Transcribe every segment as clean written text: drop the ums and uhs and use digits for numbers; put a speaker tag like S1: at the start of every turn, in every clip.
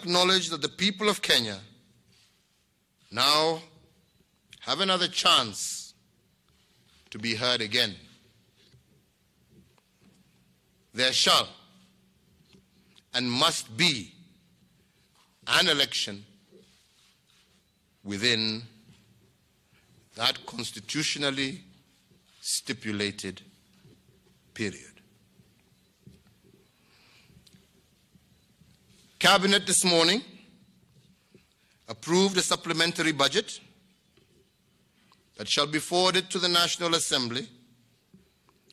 S1: acknowledge that the people of Kenya now have another chance to be heard again. There shall and must be an election within that constitutionally stipulated period. Cabinet this morning approved a supplementary budget that shall be forwarded to the National Assembly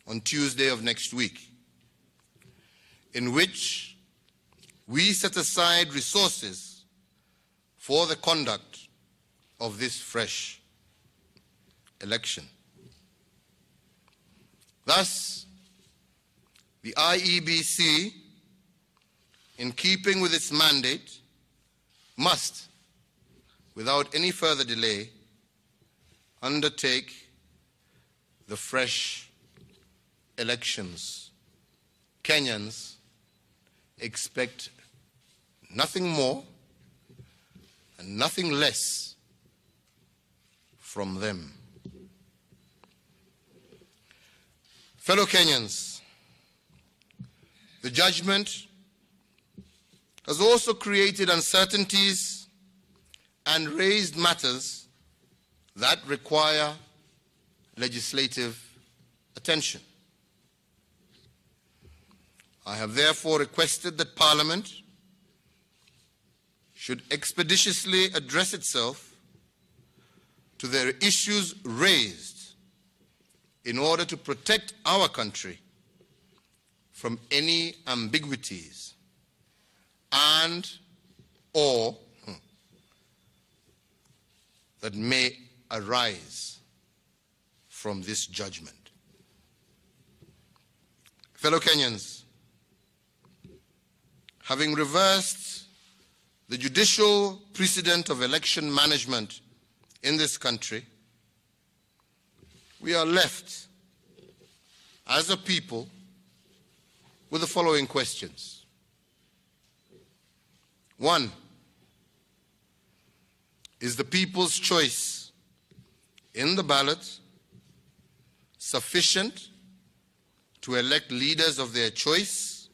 S1: on Tuesday of next week, in which we set aside resources for the conduct of this fresh election. Thus, the IEBC, in keeping with its mandate, must, without any further delay, undertake the fresh elections. Kenyans expect nothing more and nothing less from them. Fellow Kenyans, the judgment has also created uncertainties and raised matters that require legislative attention. I have therefore requested that Parliament should expeditiously address itself to the issues raised in order to protect our country from any ambiguities and/or that may arise from this judgment. Fellow Kenyans, having reversed the judicial precedent of election management in this country, we are left as a people with the following questions. 1. Is the people's choice in the ballot sufficient to elect leaders of their choice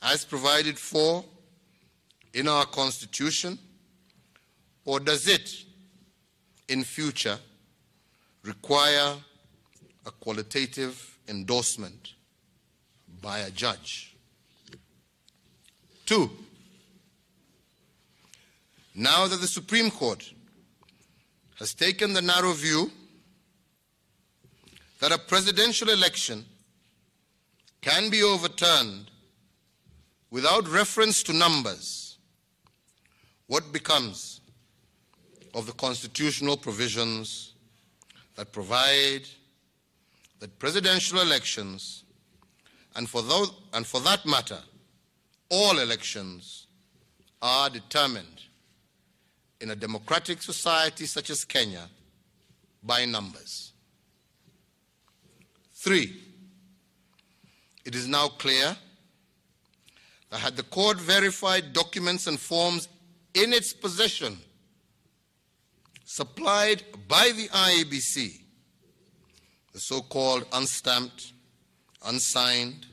S1: as provided for in our Constitution, or does it, in future, require a qualitative endorsement by a judge? 2. Now that the Supreme Court has taken the narrow view that a presidential election can be overturned without reference to numbers, what becomes of the constitutional provisions that provide that presidential elections, and for that matter, all elections, are determined in a democratic society such as Kenya by numbers? 3. It is now clear that had the court verified documents and forms in its possession supplied by the IEBC, the so-called unstamped, unsigned,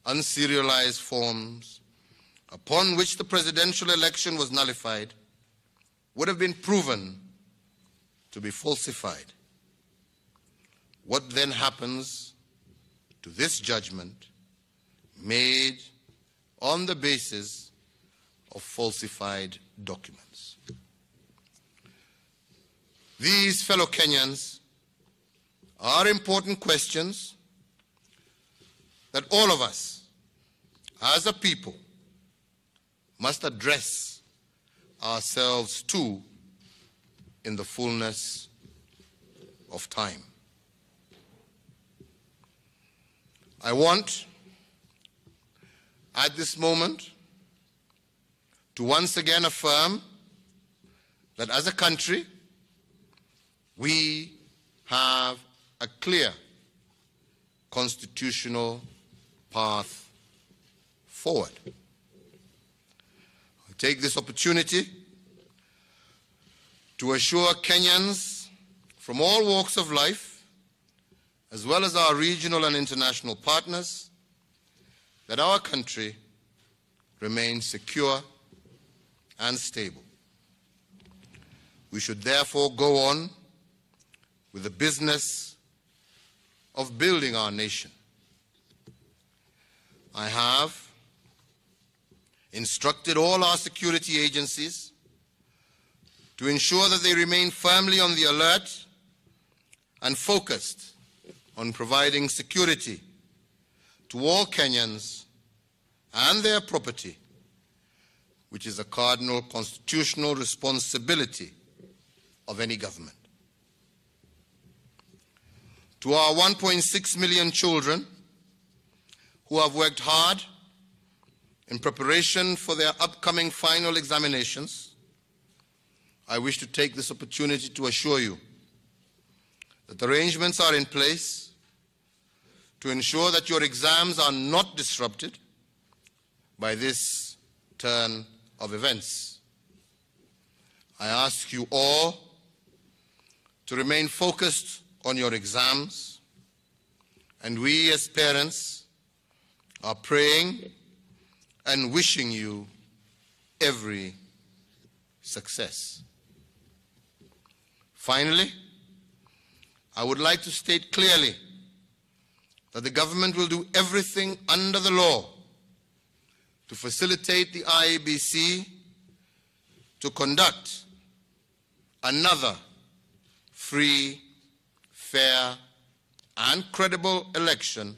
S1: unserialized forms upon which the presidential election was nullified, would have been proven to be falsified. What then happens to this judgment made on the basis of falsified documents? These, fellow Kenyans, are important questions that all of us, as a people, must address ourselves to in the fullness of time. I want, at this moment, to once again affirm that as a country, we have a clear constitutional path forward. take this opportunity to assure Kenyans from all walks of life, as well as our regional and international partners, that our country remains secure and stable. We should therefore go on with the business of building our nation. I have instructed all our security agencies to ensure that they remain firmly on the alert and focused on providing security to all Kenyans and their property, which is a cardinal constitutional responsibility of any government. To our 1.6 million children who have worked hard in preparation for their upcoming final examinations, I wish to take this opportunity to assure you that arrangements are in place to ensure that your exams are not disrupted by this turn of events. I ask you all to remain focused on your exams, and we as parents are praying and wishing you every success. Finally, I would like to state clearly that the government will do everything under the law to facilitate the IEBC to conduct another free, fair, and credible election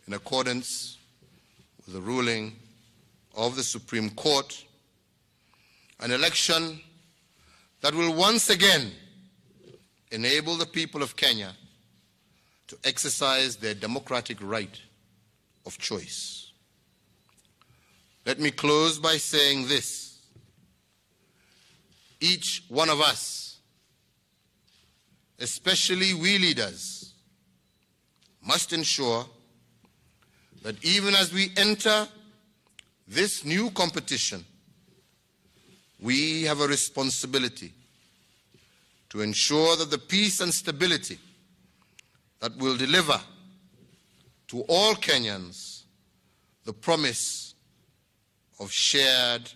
S1: in accordance with the ruling of the Supreme Court, an election that will once again enable the people of Kenya to exercise their democratic right of choice. Let me close by saying this: each one of us, especially we leaders, must ensure that even as we enter this new competition, we have a responsibility to ensure that the peace and stability that will deliver to all Kenyans the promise of shared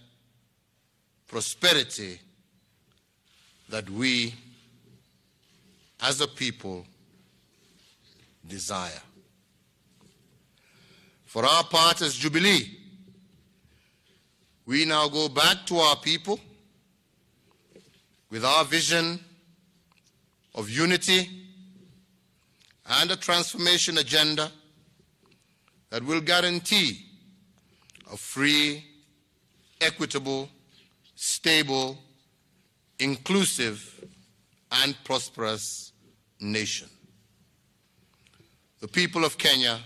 S1: prosperity that we as a people desire. For our part as Jubilee, we now go back to our people with our vision of unity and a transformation agenda that will guarantee a free, equitable, stable, inclusive, and prosperous nation. The people of Kenya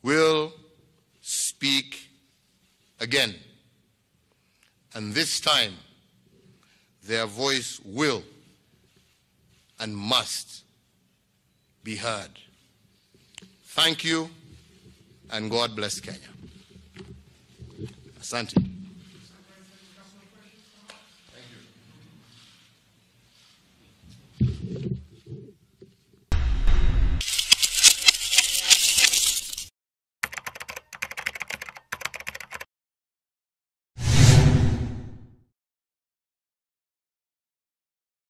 S1: will speak again, and this time their voice will and must be heard. Thank you, and God bless Kenya. Asante.